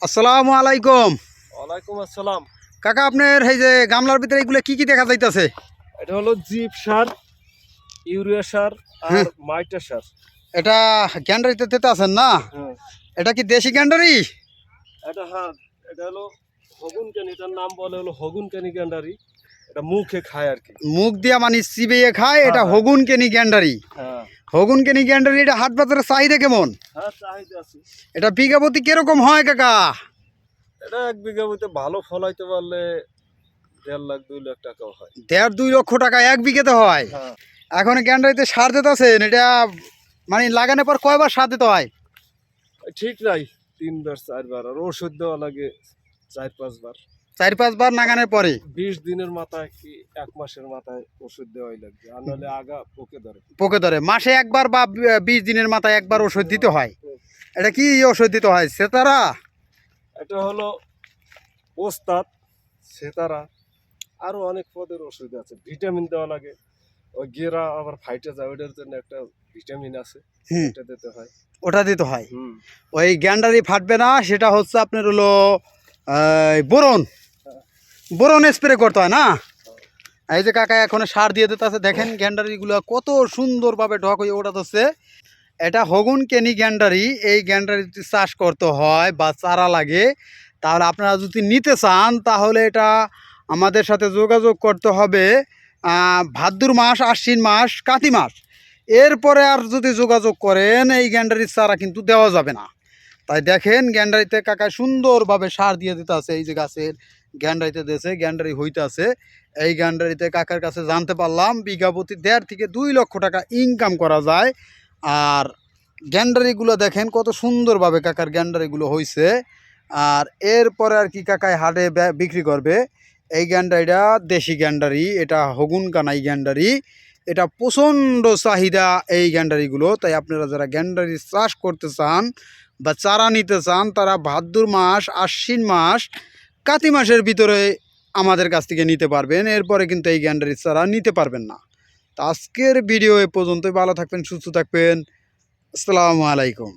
আসসালামু আলাইকুম। ওয়ালাইকুম আসসালাম। কাকা, আপনার এই যে গামলার ভিতরে এগুলো কি কি দেখা যাইতেছে? এটা হলো জিপ সার, ইউরিয়া সার আর হ্যাঁ, মাইটা সার। এটা গ্যান্ডারিতে দিতে আছেন না? হ্যাঁ, এটা কি দেশি গ্যান্ডারি? হ্যাঁ, এটা হলো হগুনকানি, এটার নাম বলে হলো হগুনকানি গ্যান্ডারি। এটা মুখে খায় আর কি। মুখ দিয়া মানে চিবিয়ে খায়, এটা হ্যাঁ, হগুন কেনি গ্যান্ডারি। হ্যাঁ, হগুন কেনি গ্যান্ডারি, এটা হাট বাজারের চাহিদা কেমন? হ্যাঁ, চাহিদা আছে। এটা বিঘা প্রতি কিরকম হয় কাকা? এটা 1 বিঘা বইতে ভালো ফলাইতে পারলে 1.5 লাখ 2 লাখ টাকাও হয়। 1.5-2 লক্ষ টাকা এক বিঘাতে হয়। হ্যাঁ, এখন গ্যান্ডারিতে সার দিতে আছেন, এটা মানে লাগানোর পর কয়বার সার দিতে হয়? ঠিক নাই, 3 বার 4 বার, আর ওষুধ দেওয়া লাগে 4-5 বার। 4-5 বার লাগানোর পরে 20 দিনের মাথায় কি 1 মাসের মাথায় ওষুধ দেওয়াই লাগবে, আর নাহলে আগা পোকে ধরে। পোকে ধরে। মাসে একবার বা 20 দিনের মাথায় একবার ওষুধ দিতে হয়। এটা কি ওষুধ দিতে হয়? সেতারা? এটা হলো ওস্তাদ, সেতারা, আরো অনেক পদের ওষুধ আছে। ভিটামিন দেওয়া লাগে, ওই গেরা আবার ফাইটে যায়, ওইটার জন্য একটা ভিটামিন আছে, হুম, এটা দিতে হয়। ওটা দিতে হয়। হুম, ওই গ্যান্ডারি ফাটবে না, সেটা হচ্ছে আপনার হলো বোরন। বোরন স্প্রে করতে হয় না? এই যে কাকা এখন সার দিয়ে দিতে আছে, দেখেন গ্যান্ডারিগুলো কত সুন্দরভাবে ঢক হয়ে ওঠাতেছে। এটা হগুন কেনি গ্যান্ডারি। এই গ্যান্ডারি যদি চাষ করতে হয় বা চারা লাগে, তাহলে আপনারা যদি নিতে চান তাহলে এটা আমাদের সাথে যোগাযোগ করতে হবে ভাদ্র মাস, আশ্বিন মাস, কাতি মাস। এরপরে আর যদি যোগাযোগ করেন এই গ্যান্ডারির চারা কিন্তু দেওয়া যাবে না। তাই দেখেন গ্যান্ডারিতে কাকা সুন্দরভাবে সার দিয়ে দিতে আছে। এই যে গাছের গ্যান্ডারিতে দিয়েছে, গ্যান্ডারি হইতে আছে। এই গ্যান্ডারিতে কাকার কাছে জানতে পারলাম বিঘা প্রতি 1.5 থেকে 2 লক্ষ টাকা ইনকাম করা যায়। আর গ্যান্ডারিগুলো দেখেন কত সুন্দরভাবে কাকার গ্যান্ডারিগুলো হয়েছে। আর এরপরে আর কি কাকায় হাটে বিক্রি করবে। এই গ্যান্ডারিটা দেশি গ্যান্ডারি, এটা হগুন কানাই গ্যান্ডারি। এটা প্রচণ্ড চাহিদা এই গ্যান্ডারিগুলো। তাই আপনারা যারা গ্যান্ডারি চাষ করতে চান বা চারা নিতে চান, তারা ভাদ্র মাস, আশ্বিন মাস, কাতি মাসের ভিতরে আমাদের কাছ থেকে নিতে পারবেন। এরপরে কিন্তু এই গ্যান্ডারির চারা নিতে পারবেন না। তো আজকের ভিডিও এ পর্যন্তই। ভালো থাকবেন, সুস্থ থাকবেন। আসসালামু আলাইকুম।